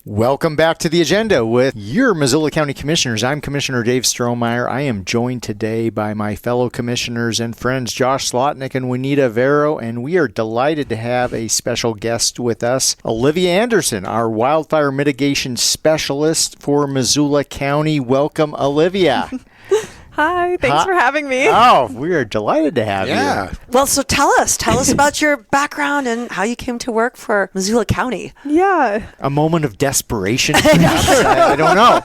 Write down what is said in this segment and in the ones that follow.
Welcome back to the agenda with your Missoula County Commissioners. I'm Commissioner Dave Strohmeyer. I am joined today by my fellow commissioners and friends, Josh Slotnick and Juanita Vero, and we are delighted to have a special guest with us, Olivia Anderson, our Wildfire Mitigation Specialist for Missoula County. Welcome, Olivia. Hi, thanks for having me. Oh, we are delighted to have you. Well, so tell us about your background and how you came to work for Missoula County. Yeah. A moment of desperation. I don't know.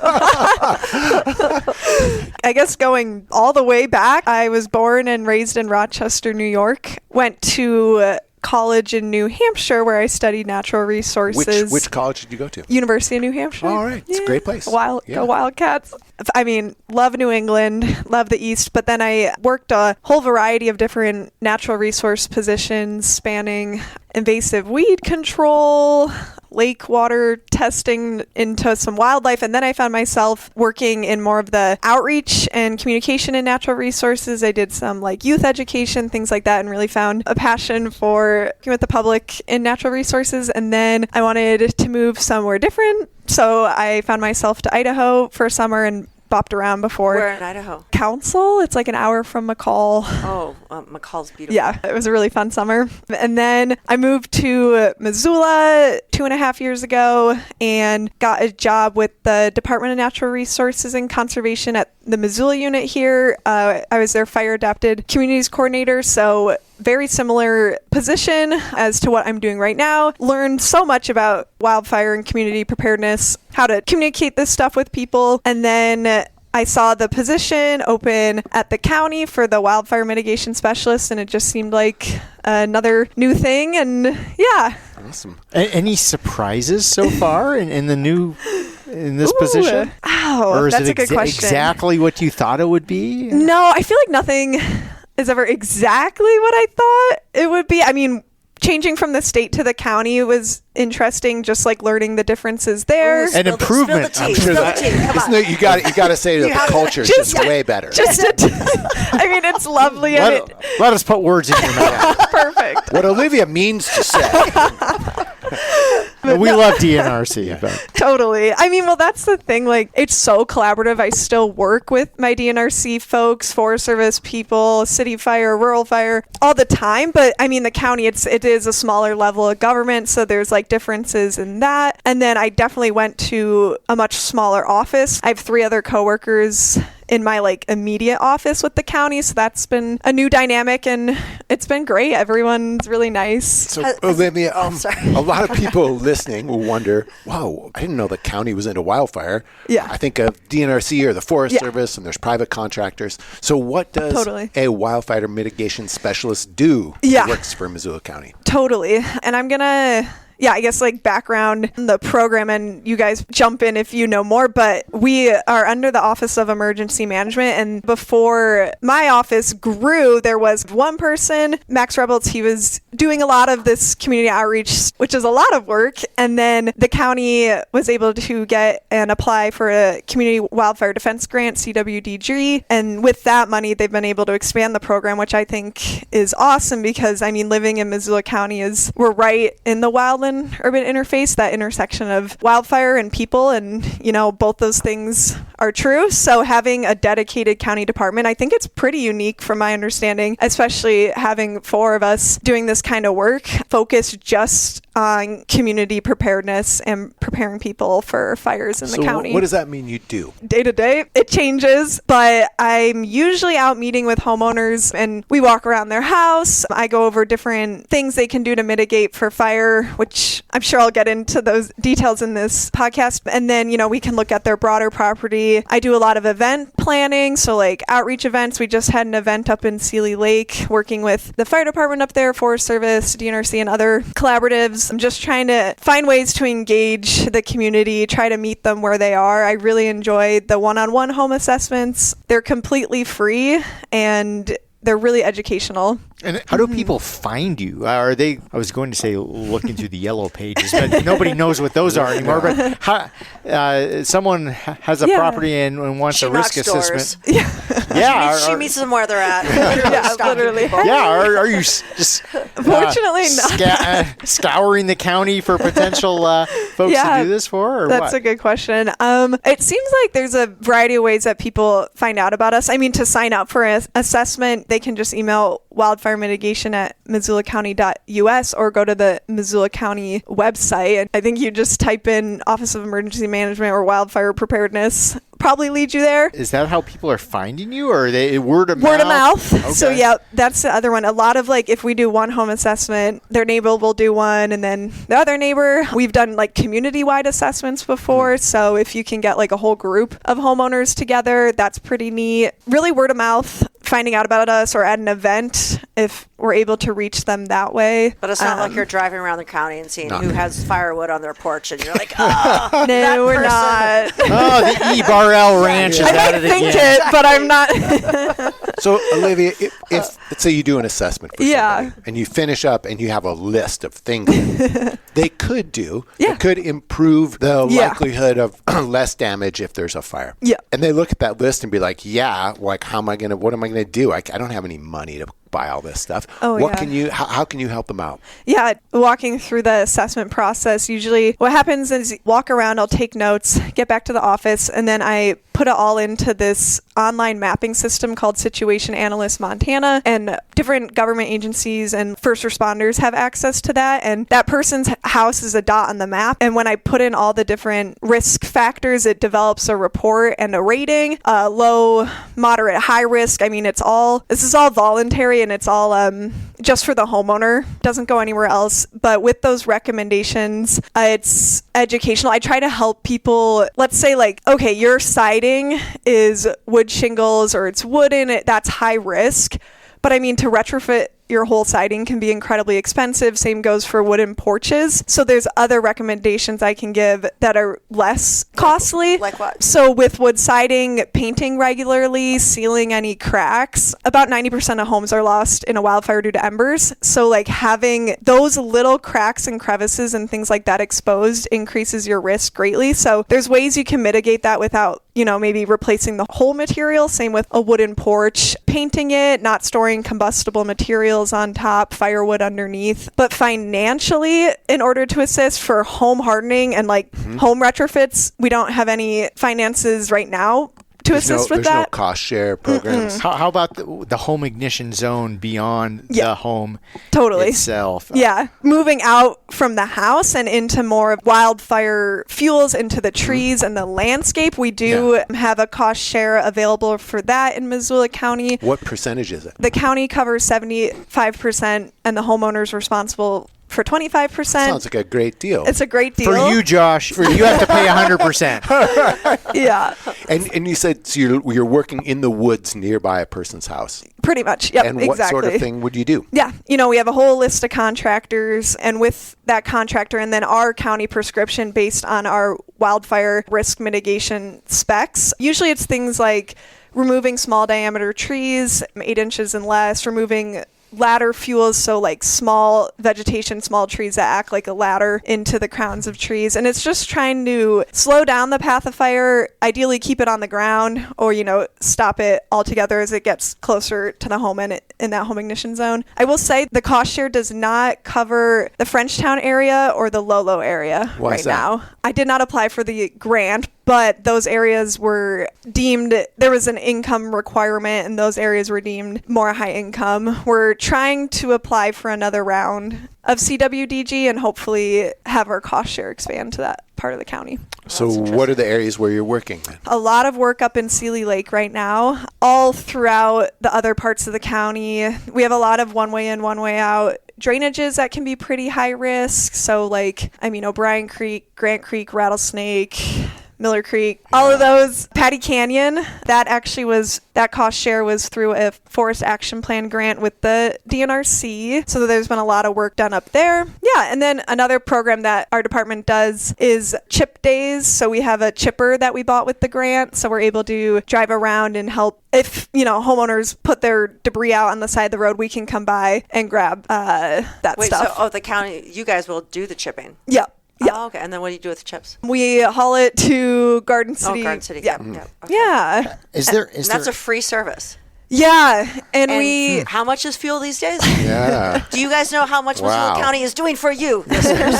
I guess going all the way back, I was born and raised in Rochester, New York. Went to college in New Hampshire where I studied natural resources. Which college did you go to? University of New Hampshire. All right. It's a great place. Go Wildcats. I mean, love New England, love the East, but then I worked a whole variety of different natural resource positions spanning invasive weed control, lake water testing into some wildlife, and then I found myself working in more of the outreach and communication in natural resources. I did some like youth education, things like that, and really found a passion for working with the public in natural resources. And then I wanted to move somewhere different, so I found myself to Idaho for a summer and bopped around before. Where in Idaho? Council. It's like an hour from McCall. Oh, McCall's beautiful. Yeah, it was a really fun summer. And then I moved to Missoula 2.5 years ago and got a job with the Department of Natural Resources and Conservation at the Missoula unit here. I was their fire adapted communities coordinator, so very similar position as to what I'm doing right now. Learned so much about wildfire and community preparedness, how to communicate this stuff with people. And then I saw the position open at the county for the Wildfire Mitigation Specialist, and it just seemed like another new thing. And yeah. Awesome. Any surprises so far in this position? Oh, or is that's it a good question. Exactly what you thought it would be? No, I feel like nothing is ever exactly what I thought it would be. I mean, changing from the state to the county was interesting, just like learning the differences there. An improvement. I'm sure isn't it, you got to say that the culture is just way better. I mean, it's lovely. Let us put words in your mouth. Perfect. What Olivia means to say. We love DNRC. But. Totally. I mean, well, that's the thing. Like, it's so collaborative. I still work with my DNRC folks, Forest Service people, city fire, rural fire, all the time. But I mean, the county, it is a smaller level of government, so there's like differences in that. And then I definitely went to a much smaller office. I have 3 other coworkers in my like immediate office with the county, so that's been a new dynamic and it's been great. Everyone's really nice. So Olivia, a lot of people listening will wonder, wow, I didn't know the county was into wildfire. Yeah. I think of DNRC or the Forest Service, and there's private contractors. So what does a wildfire mitigation specialist do who works for Missoula County? Totally. And I'm gonna I guess like background in the program, and you guys jump in if you know more, but we are under the Office of Emergency Management. And before my office grew, there was one person, Max Rebels. He was doing a lot of this community outreach, which is a lot of work. And then the county was able to get and apply for a Community Wildfire Defense Grant, CWDG. And with that money, they've been able to expand the program, which I think is awesome because, I mean, living in Missoula County we're right in the wildland urban interface, that intersection of wildfire and people, and both those things are true. So having a dedicated county department, I think it's pretty unique from my understanding, especially having 4 of us doing this kind of work focused just on community preparedness and preparing people for fires in the county. What does that mean you do? Day to day, it changes, but I'm usually out meeting with homeowners and we walk around their house. I go over different things they can do to mitigate for fire, which I'm sure I'll get into those details in this podcast. And then, we can look at their broader property. I do a lot of event planning. So like outreach events. We just had an event up in Sealy Lake working with the fire department up there, Forest Service, DNRC, and other collaboratives. I'm just trying to find ways to engage the community, try to meet them where they are. I really enjoy the one-on-one home assessments. They're completely free and they're really educational. And how do people find you? Are they, I was going to say looking through the yellow pages, but nobody knows what those are anymore. But how, someone has a property and wants a risk assessment. She meets them where they're at. Literally. Are you just fortunately not scouring the county for potential folks to do this for? Or that's what? a good question. It seems like there's a variety of ways that people find out about us. I mean, to sign up for an assessment, they can just email Wildfire Mitigation at missoulacounty.us or go to the Missoula County website. And I think you just type in Office of Emergency Management or Wildfire Preparedness, probably lead you there. Is that how people are finding you, or are they word of mouth? Word of mouth. Okay. So that's the other one. A lot of if we do one home assessment, their neighbor will do one, and then the other neighbor. We've done community-wide assessments before. So if you can get a whole group of homeowners together, that's pretty neat. Really word of mouth, finding out about us, or at an event if we're able to reach them that way. But it's not like you're driving around the county and seeing who has firewood on their porch, and you're like, oh, no, we're not. Oh, the E-Bar-L Ranch is at it again. I think it, but I'm not. So, Olivia, if let's say you do an assessment for somebody, and you finish up and you have a list of things they could do that could improve the likelihood of less damage if there's a fire. Yeah. And they look at that list and be like, what am I going to do? I don't have any money to buy all this stuff. How can you help them out? Yeah, walking through the assessment process, usually what happens is walk around, I'll take notes, get back to the office, and then I put it all into this online mapping system called Situation Analyst Montana, and different government agencies and first responders have access to that, and that person's house is a dot on the map, and when I put in all the different risk factors, it develops a report and a rating, low, moderate, high risk. I mean, this is all voluntary, and it's all just for the homeowner. Doesn't go anywhere else. But with those recommendations, it's educational. I try to help people. Let's say okay, your siding is wood shingles or it's wooden. That's high risk. But I mean, to retrofit your whole siding can be incredibly expensive. Same goes for wooden porches. So there's other recommendations I can give that are less costly. Like what? So with wood siding, painting regularly, sealing any cracks. About 90% of homes are lost in a wildfire due to embers. So having those little cracks and crevices and things like that exposed increases your risk greatly. So there's ways you can mitigate that without, maybe replacing the whole material. Same with a wooden porch, painting it, not storing combustible materials on top, firewood underneath. But financially, in order to assist for home hardening and home retrofits, we don't have any finances right now to assist with that. There's no cost share programs. How about the home ignition zone beyond the home itself? Yeah. Moving out from the house and into more wildfire fuels into the trees and the landscape. We do have a cost share available for that in Missoula County. What percentage is it? The county covers 75% and the homeowner's responsible for 25%. Sounds like a great deal. It's a great deal. For you, Josh, you have to pay 100%. Yeah. And you said so you're working in the woods nearby a person's house. Pretty much. Yep, and what sort of thing would you do? Yeah. We have a whole list of contractors, and with that contractor and then our county prescription based on our wildfire risk mitigation specs, usually it's things like removing small diameter trees, 8 inches and less, removing ladder fuels, so small vegetation, small trees that act like a ladder into the crowns of trees. And it's just trying to slow down the path of fire, ideally keep it on the ground, or, stop it altogether as it gets closer to the home and in that home ignition zone. I will say the cost share does not cover the Frenchtown area or the Lolo area now. I did not apply for the grant, but those areas were deemed, there was an income requirement, and those areas were deemed more high income. We're trying to apply for another round of CWDG and hopefully have our cost share expand to that part of the county. So what are the areas where you're working? A lot of work up in Sealy Lake right now, all throughout the other parts of the county. We have a lot of one way in, one way out drainages that can be pretty high risk. So O'Brien Creek, Grant Creek, Rattlesnake, Miller Creek, all of those. Patty Canyon, that cost share was through a Forest Action Plan grant with the DNRC. So there's been a lot of work done up there. Yeah, and then another program that our department does is chip days. So we have a chipper that we bought with the grant. So we're able to drive around and help. If, homeowners put their debris out on the side of the road, we can come by and grab that stuff. So, the county, you guys will do the chipping? Yeah. Yeah. Oh, okay. And then what do you do with the chips? We haul it to Garden City. Oh, Garden City. Yeah. Okay. Yeah. That's a free service. Yeah. And how much is fuel these days? Yeah. Do you guys know how much Missoula County is doing for you, listeners?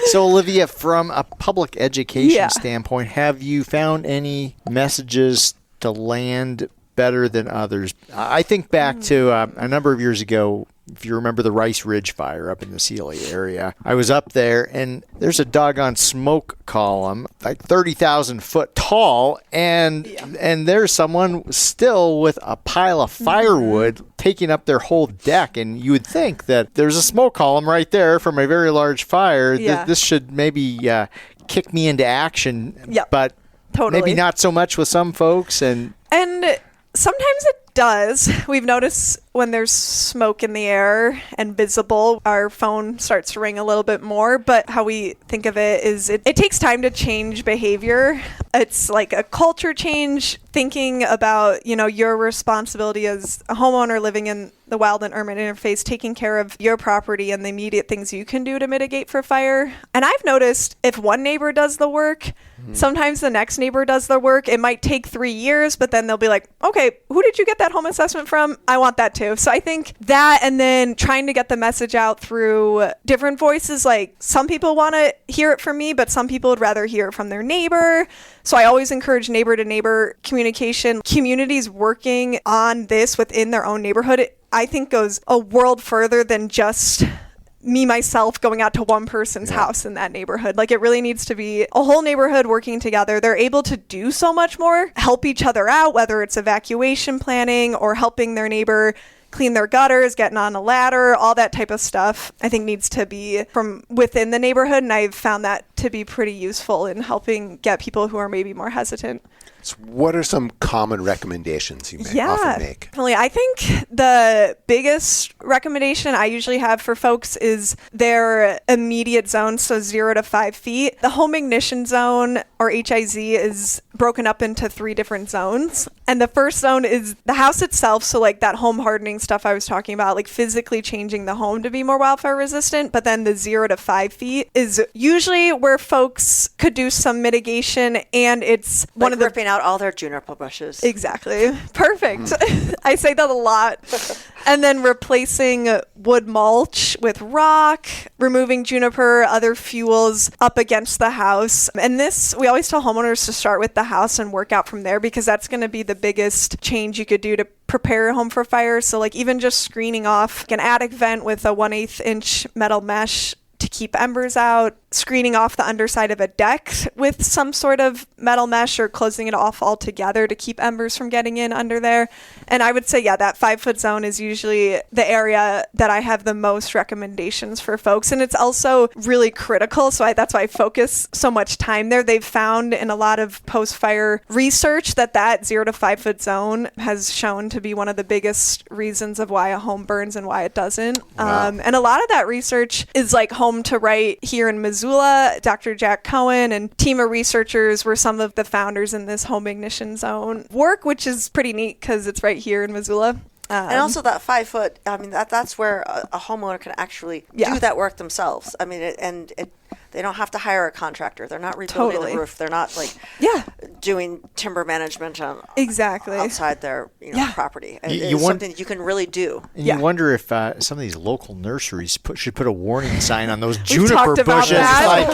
So, Olivia, from a public education standpoint, have you found any messages to land better than others? I think back to a number of years ago, if you remember the Rice Ridge fire up in the Sealy area. I was up there, and there's a doggone smoke column, like 30,000 foot tall, and there's someone still with a pile of firewood taking up their whole deck. And you would think that there's a smoke column right there from a very large fire. Yeah. This should maybe kick me into action, but totally. Maybe not so much with some folks. And sometimes it does. We've noticed when there's smoke in the air and visible, our phone starts to ring a little bit more. But how we think of it is it takes time to change behavior. It's like a culture change, thinking about, your responsibility as a homeowner living in the wild and urban interface, taking care of your property and the immediate things you can do to mitigate for fire. And I've noticed if one neighbor does the work, sometimes the next neighbor does the work. It might take 3 years, but then they'll be like, okay, who did you get that home assessment from? I want that too. So I think that, and then trying to get the message out through different voices. Like some people want to hear it from me, but some people would rather hear it from their neighbor. So I always encourage neighbor to neighbor communication. Communities working on this within their own neighborhood, I think goes a world further than just me, myself, going out to one person's house in that neighborhood. Like it really needs to be a whole neighborhood working together. They're able to do so much more, help each other out, whether it's evacuation planning or helping their neighbor clean their gutters, getting on a ladder, all that type of stuff, I think needs to be from within the neighborhood. And I've found that to be pretty useful in helping get people who are maybe more hesitant. So what are some common recommendations you may often make? Definitely. I think the biggest recommendation I usually have for folks is their immediate zone, so 0 to 5 feet. The home ignition zone, or HIZ, is broken up into 3 different zones. And the first zone is the house itself, so like that home hardening stuff I was talking about, like physically changing the home to be more wildfire resistant. But then the 0 to 5 feet is usually where folks could do some mitigation, and it's like one of the ripping out all their juniper bushes. Exactly. Perfect. I say that a lot. And then replacing wood mulch with rock, removing juniper, other fuels up against the house. And this, we always tell homeowners to start with the house and work out from there, because that's going to be the biggest change you could do to prepare your home for fire. So like even just screening off an attic vent with a 1/8 inch metal mesh to keep embers out, screening off the underside of a deck with some sort of metal mesh, or closing it off altogether to keep embers from getting in under there. And I would say, that 5 foot zone is usually the area that I have the most recommendations for folks. And it's also really critical. So that's why I focus so much time there. They've found in a lot of post-fire research that 0 to 5 foot zone has shown to be one of the biggest reasons of why a home burns and why it doesn't. Wow. And a lot of that research is like home to right here in Missoula. Dr. Jack Cohen and team of researchers were some of the founders in this home ignition zone work, which is pretty neat because it's right here in Missoula. And also that 5 foot, I mean, that's where a homeowner can actually do that work themselves. I mean, they don't have to hire a contractor. They're not rebuilding the roof. They're not like doing timber management outside their property. It's something that you can really do. And you wonder if some of these local nurseries should put a warning sign on those juniper bushes. Like,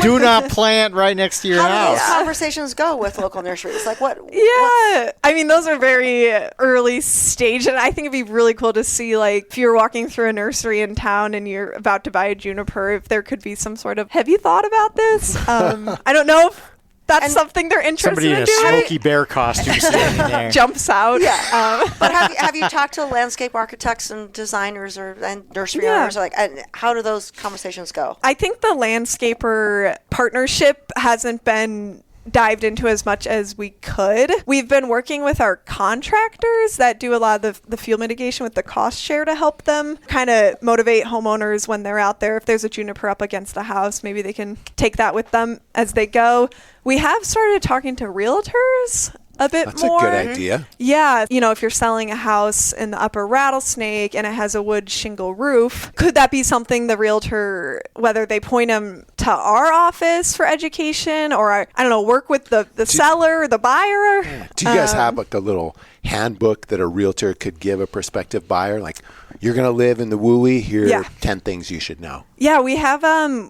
do not plant right next to your house. How do those conversations go with local nurseries? Like what? Yeah. I mean, those are very early stage. And I think it'd be really cool to see, like, if you're walking through a nursery in town and you're about to buy a juniper, if there could be some sort of, have you thought about this? I don't know if that's something they're interested somebody in in a doing. Smokey Bear costume standing there. Jumps out. Yeah. But have you talked to landscape architects and designers and nursery owners? And how do those conversations go? I think the landscaper partnership hasn't been dived into as much as we could. We've been working with our contractors that do a lot of the fuel mitigation with the cost share to help them kind of motivate homeowners when they're out there. If there's a juniper up against the house, maybe they can take that with them as they go. We have started talking to realtors a bit more. That's a good idea. Yeah. If you're selling a house in the Upper Rattlesnake and it has a wood shingle roof, could that be something the realtor, whether they point them to our office for education or, I don't know, work with the seller or the buyer? Do you guys have like a little handbook that a realtor could give a prospective buyer? Like, you're going to live in the WUI, here are 10 things you should know. Yeah, we have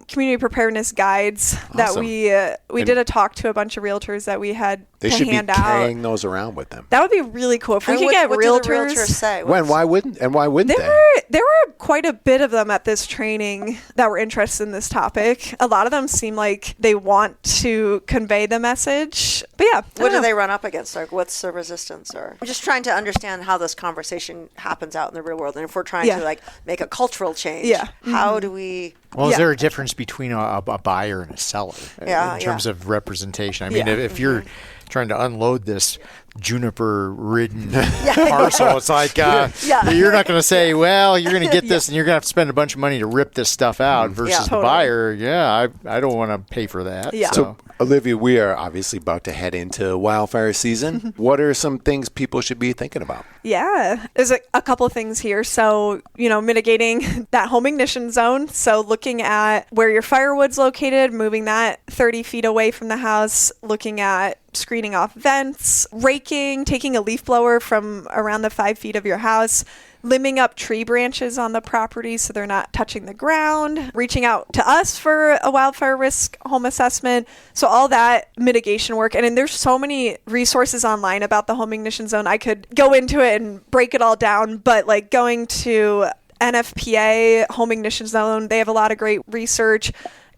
community preparedness guides that we did a talk to a bunch of realtors that we had they to should hand be out. carrying those around with them. That would be really cool if we could get what realtors. do the realtors say? Why wouldn't they? There were quite a bit of them at this training that were interested in this topic. A lot of them seem like they want to convey the message. But yeah, what do they run up against? Like, what's the resistance? Or I'm just trying to understand how this conversation happens out in the real world, and if we're trying to like make a cultural change, how do we? Well, is there a difference between a buyer and a seller in terms of representation? I mean, if you're trying to unload this juniper-ridden parcel, it's like you're not going to say, well, you're going to get this and you're going to have to spend a bunch of money to rip this stuff out versus the buyer. I don't want to pay for that. Yeah. So, Olivia, we are obviously about to head into wildfire season. What are some things people should be thinking about? Yeah, there's a couple of things here. So, mitigating that home ignition zone. So looking at where your firewood's located, moving that 30 feet away from the house, looking at screening off vents, raking, taking a leaf blower from around the 5 feet of your house, limbing up tree branches on the property so they're not touching the ground, reaching out to us for a wildfire risk home assessment. So all that mitigation work. And then there's so many resources online about the home ignition zone. I could go into it and break it all down, but like going to NFPA home ignition zone, they have a lot of great research.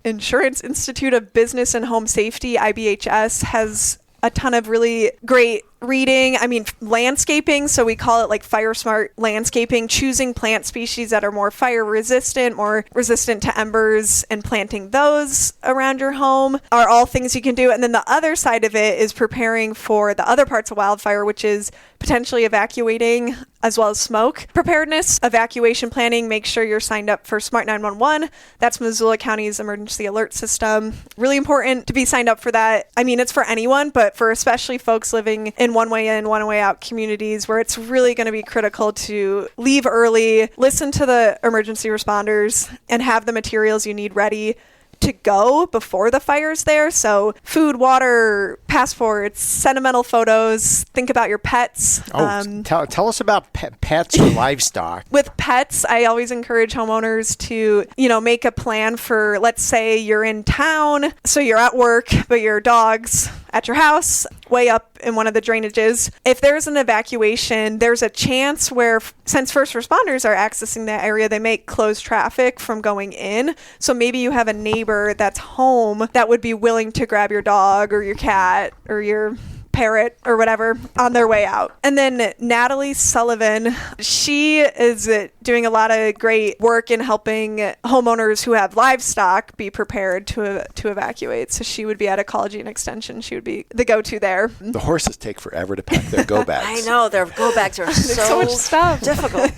Insurance Institute of Business and Home Safety, IBHS, has a ton of really great reading. I mean, landscaping. So we call it like fire smart landscaping, choosing plant species that are more fire resistant, more resistant to embers, and planting those around your home are all things you can do. And then the other side of it is preparing for the other parts of wildfire, which is potentially evacuating as well as smoke. Preparedness, evacuation planning, make sure you're signed up for Smart 911. That's Missoula County's emergency alert system. Really important to be signed up for that. I mean, it's for anyone, but for especially folks living in one way in, one way out communities where it's really going to be critical to leave early, listen to the emergency responders, and have the materials you need ready to go before the fire's there. So food, water, passports, sentimental photos, think about your pets. Tell us about pets or livestock. With pets, I always encourage homeowners to, make a plan for, let's say you're in town, so you're at work, but your dog's at your house, way up in one of the drainages. If there's an evacuation, there's a chance where, since first responders are accessing that area, they may close traffic from going in. So maybe you have a neighbor that's home that would be willing to grab your dog or your cat or your parrot or whatever on their way out. And then Natalie Sullivan, she is doing a lot of great work in helping homeowners who have livestock be prepared to evacuate. So she would be at Ecology and Extension. She would be the go-to there. The horses take forever to pack their go bags. I know, their go bags are so much stuff. difficult.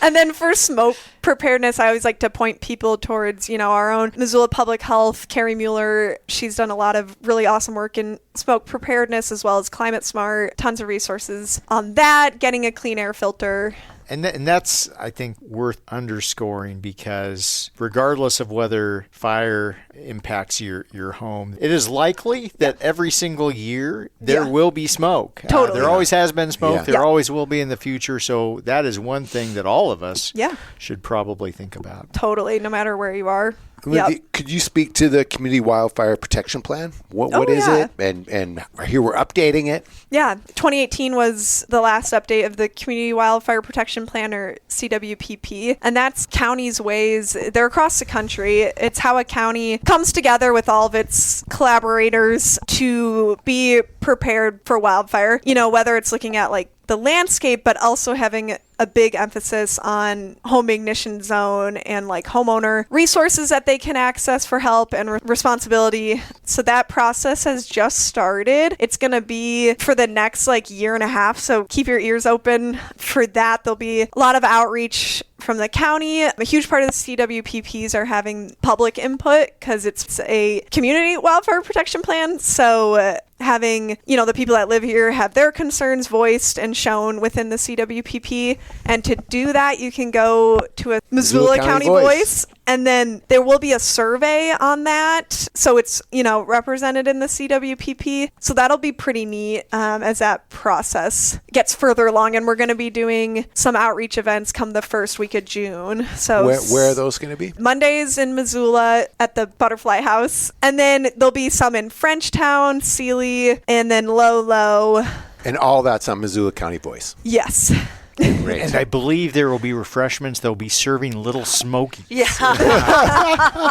And then for smoke preparedness, I always like to point people towards, our own Missoula Public Health, Carrie Mueller. She's done a lot of really awesome work in smoke preparedness as well as climate smart. Tons of resources on that, getting a clean air filter. And that's, I think, worth underscoring because regardless of whether fire impacts your home, it is likely that every single year there will be smoke. Totally. There always has been smoke. Yeah. There always will be in the future. So that is one thing that all of us Yeah. should probably think about. Totally, no matter where you are. Could you speak to the Community Wildfire Protection Plan? What is it? And here we're updating it. Yeah, 2018 was the last update of the Community Wildfire Protection Plan, or CWPP, and that's counties' ways. They're across the country. It's how a county comes together with all of its collaborators to be prepared for wildfire. You know, whether it's looking at like the landscape, but also having a big emphasis on home ignition zone and like homeowner resources that they can access for help and responsibility. So that process has just started. It's going to be for the next like year and a half. So keep your ears open for that. There'll be a lot of outreach from the county. A huge part of the CWPPs are having public input because it's a community wildfire protection plan. So having, you know, the people that live here have their concerns voiced and shown within the CWPP. And to do that, you can go to a Missoula County Voice. And then there will be a survey on that. So it's, you know, represented in the CWPP. So that'll be pretty neat as that process gets further along. And we're going to be doing some outreach events come the first week of June. So where are those going to be? Mondays in Missoula at the Butterfly House. And then there'll be some in Frenchtown, Sealy, and then Lolo. And all that's on Missoula County Voice. Yes. Great. And I believe there will be refreshments. They'll be serving little smokies. Yeah.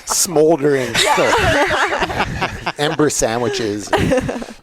Smoldering ember sandwiches.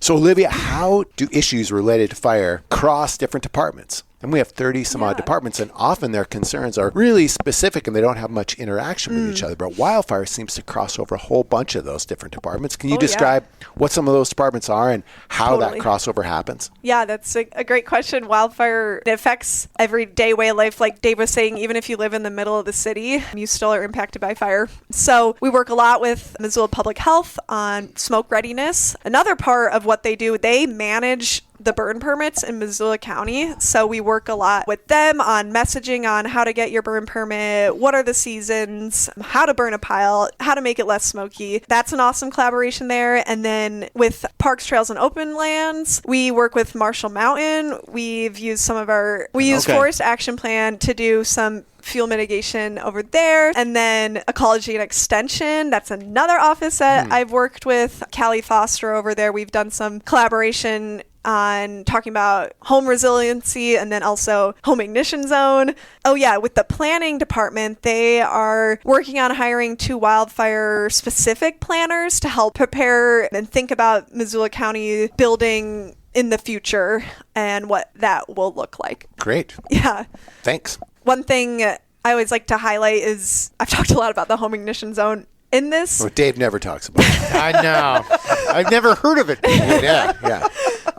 So, Olivia, how do issues related to fire cross different departments? And we have 30 some odd departments, and often their concerns are really specific and they don't have much interaction with each other. But wildfire seems to cross over a whole bunch of those different departments. Can you describe what some of those departments are and how that crossover happens? Yeah, that's a great question. Wildfire, it affects everyday way of life. Like Dave was saying, even if you live in the middle of the city, you still are impacted by fire. So we work a lot with Missoula Public Health on smoke readiness. Another part of what they do, they manage the burn permits in Missoula County. So we work a lot with them on messaging on how to get your burn permit, what are the seasons, how to burn a pile, how to make it less smoky. That's an awesome collaboration there. And then with Parks, Trails, and Open Lands, we work with Marshall Mountain. We've used use Forest Action Plan to do some fuel mitigation over there. And then Ecology and Extension, that's another office that I've worked with. Callie Foster over there. We've done some collaboration on talking about home resiliency and then also home ignition zone. Oh yeah, with the planning department, they are working on hiring 2 wildfire specific planners to help prepare and think about Missoula County building in the future and what that will look like. Great. Yeah. Thanks. One thing I always like to highlight is I've talked a lot about the home ignition zone in this. Well, Dave never talks about it. I know. I've never heard of it. Yeah.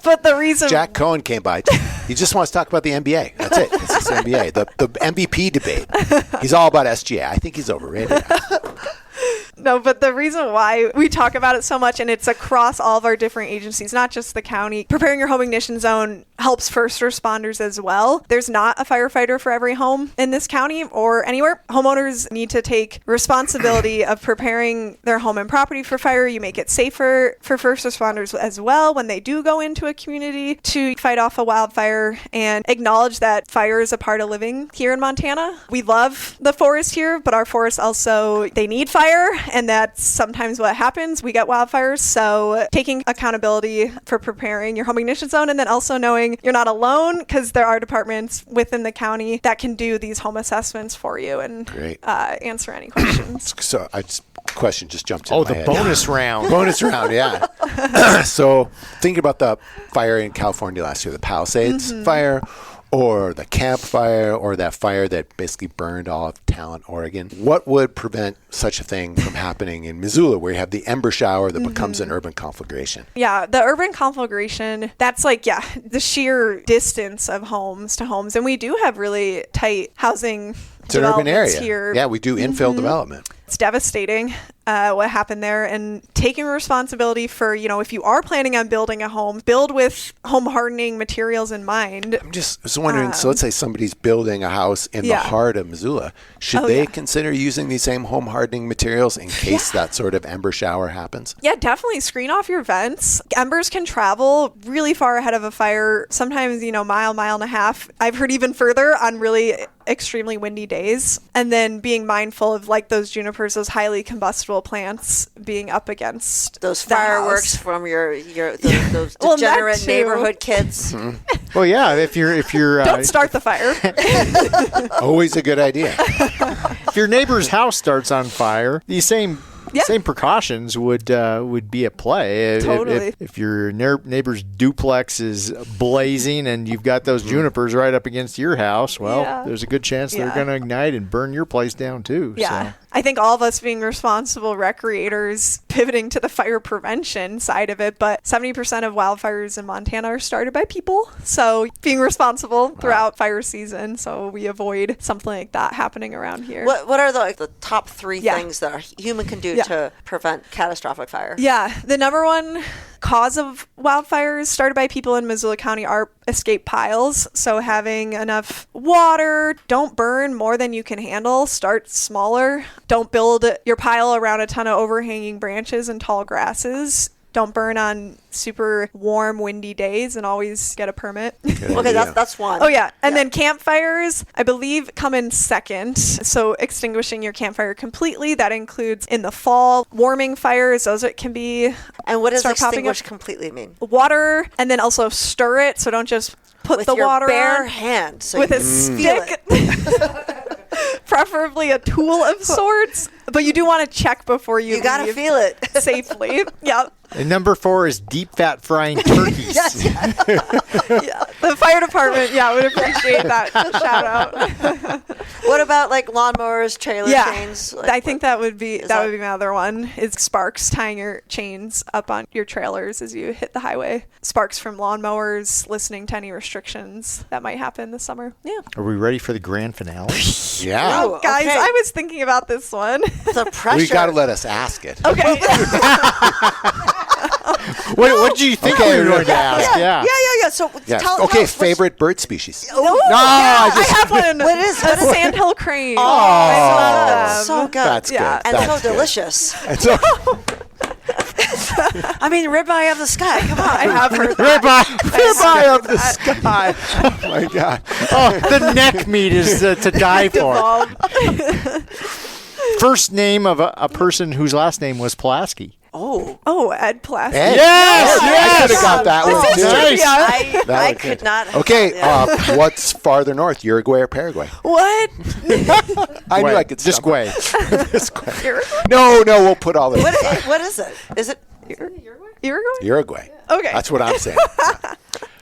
But the reason Jack Cohen came by, he just wants to talk about the NBA. That's it. It's just NBA. The MVP debate. He's all about SGA. I think he's overrated. No, but the reason why we talk about it so much, and it's across all of our different agencies, not just the county, preparing your home ignition zone helps first responders as well. There's not a firefighter for every home in this county or anywhere. Homeowners need to take responsibility of preparing their home and property for fire. You make it safer for first responders as well when they do go into a community to fight off a wildfire, and acknowledge that fire is a part of living here in Montana. We love the forest here, but our forests also, they need fire. And that's sometimes what happens. We get wildfires. So taking accountability for preparing your home ignition zone, and then also knowing you're not alone, because there are departments within the county that can do these home assessments for you and answer any questions. So question just jumped in my head. Bonus round. Bonus round, yeah. So thinking about the fire in California last year, the Palisades fire, or the Camp Fire, or that fire that basically burned all of Talent, Oregon. What would prevent such a thing from happening in Missoula, where you have the ember shower that becomes an urban conflagration? Yeah, the urban conflagration, that's like, the sheer distance of homes to homes. And we do have really tight housing It's an urban area here. Yeah, we do infill development. It's devastating what happened there, and taking responsibility for, if you are planning on building a home, build with home hardening materials in mind. I'm just wondering, so let's say somebody's building a house in the heart of Missoula. Should they consider using these same home hardening materials in case that sort of ember shower happens? Yeah, definitely screen off your vents. Embers can travel really far ahead of a fire, sometimes, mile and a half. I've heard even further on really extremely windy days. And then being mindful of like those junipers, those highly combustible plants being up against those the fireworks house. from those Well, degenerate that too. neighborhood kids. Well, yeah, if you're Don't start the fire. Always a good idea. if your neighbor's house starts on fire, these same precautions would be at play. Totally. If your neighbor's duplex is blazing and you've got those junipers right up against your house, well, there's a good chance they're going to ignite and burn your place down too. Yeah. So. I think all of us being responsible recreators pivoting to the fire prevention side of it, but 70% of wildfires in Montana are started by people. So being responsible throughout fire season so we avoid something like that happening around here. What are the top 3 things that a human can do to prevent catastrophic fire? Yeah. The number one cause of wildfires started by people in Missoula County are escape piles. So having enough water, don't burn more than you can handle, start smaller. Don't build your pile around a ton of overhanging branches and tall grasses. Don't burn on super warm, windy days and always get a permit. Okay, that's one. Oh, yeah. And then campfires, I believe, come in second. So extinguishing your campfire completely, that includes in the fall. Warming fires, those it can be. And what does start popping extinguish up. completely mean? Water, and then also stir it. So don't just put With the your water bare on hand. So with you a feel stick. it. Preferably a tool of sorts. But you do want to check before you got to leave feel it. safely. Yep. And number 4 is deep fat frying turkeys. Yeah. The fire department, would appreciate that shout out. What about like lawnmowers, trailer chains? Like, I think that would be that would be my other one. Is sparks, tying your chains up on your trailers as you hit the highway. Sparks from lawnmowers, listening to any restrictions that might happen this summer. Yeah. Are we ready for the grand finale? Yeah. Oh, Guys, okay. I was thinking about this one. The pressure. We got to let us ask it. Okay. What did you think we were going to ask? Yeah. So Yes. tell Okay, what's- favorite bird species. No, I I have one. What is a sandhill crane? Oh, I love them. so good. That's Yeah. good. And That's so good. delicious. And so, I mean, ribeye of the sky. Come on. I have heard that. Ribeye of the sky. oh my God. Oh, the neck meat is to die for. Evolved. First name of a person whose last name was Pulaski. Oh, Ed Plasky. Ed. Yes, I could have got that This one is too. Nice. trivia. I could not. Have Okay, yeah. what's farther north, Uruguay or Paraguay? What? I knew Guay. I could Just stumble. Guay. Just Guay. No, we'll put all this aside. What is it? Is it? Uruguay? Uruguay. Okay. That's what I'm saying.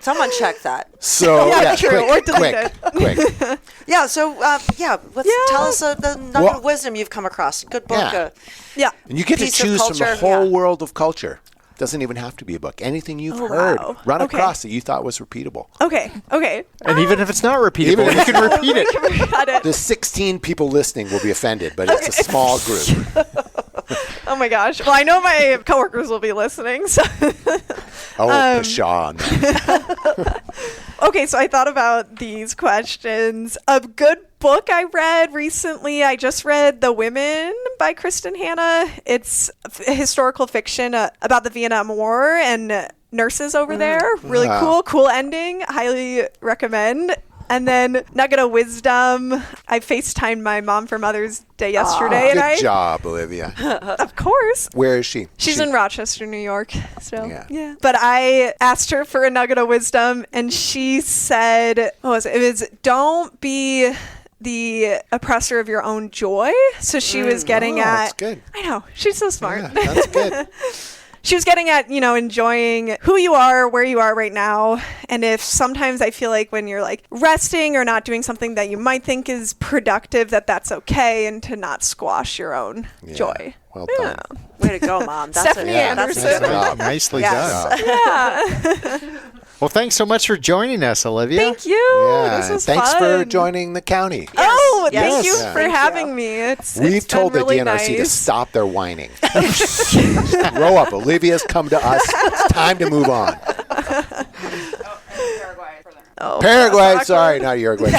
Someone check that. So, Yeah, true. Or delete quick. Yeah. So, tell us the nugget of wisdom you've come across. Good book. Yeah. Yeah. And you get to Piece of choose from the culture, whole yeah. world of culture. Doesn't even have to be a book. Anything you've Oh, heard, wow. run Okay. across that you thought was repeatable. Okay. And even if it's not repeatable, Even if you can repeat it. Got it. The 16 people listening will be offended, but it's a small group. Oh my gosh. Well, I know my coworkers will be listening. So. Oh, pshaw. Okay, so I thought about these questions. A good book I read recently, I just read The Women by Kristen Hanna. It's historical fiction about the Vietnam War and nurses over there. Really cool ending. Highly recommend. And then nugget of wisdom. I FaceTimed my mom for Mother's Day yesterday. Good job, Olivia. Of course. Where is she? She's in Rochester, New York. So, Yeah. But I asked her for a nugget of wisdom, and she said, what was it? It was, don't be the oppressor of your own joy. So she was getting at... That's good. I know. She's so smart. Yeah, that's good. She was getting at, enjoying who you are, where you are right now. And if sometimes I feel like when you're like resting or not doing something that you might think is productive, that's okay, and to not squash your own joy. Well done. Way to go, Mom. That's Stephanie Anderson. Nice job. Nicely Yes. done. Yeah. Well, thanks so much for joining us, Olivia. Thank you. Yeah, This was thanks fun. for joining the county. Oh, Yes. thank you Yes. for Thank having you. me. It's We've been told really the DNRC to nice. stop their whining. Grow up. Olivia's come to us. It's time to move on. Oh, Paraguay. that's Sorry, awkward. not Uruguay.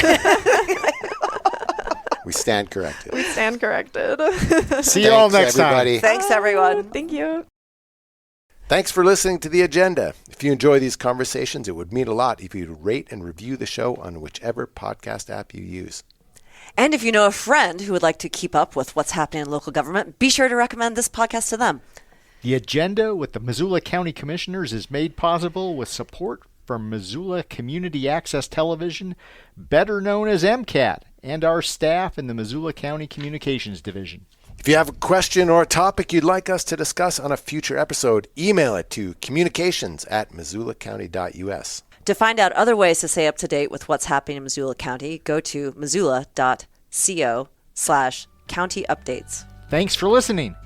We stand corrected. We stand corrected. See you all Thanks, next everybody. time. Thanks, everyone. Thank you. Thanks for listening to The Agenda. If you enjoy these conversations, it would mean a lot if you'd rate and review the show on whichever podcast app you use. And if you know a friend who would like to keep up with what's happening in local government, be sure to recommend this podcast to them. The agenda with the Missoula County Commissioners is made possible with support from Missoula Community Access Television, better known as MCAT, and our staff in the Missoula County Communications Division. If you have a question or a topic you'd like us to discuss on a future episode, email it to communications@missoulacounty.us. To find out other ways to stay up to date with what's happening in Missoula County, go to missoula.co/county updates. Thanks for listening.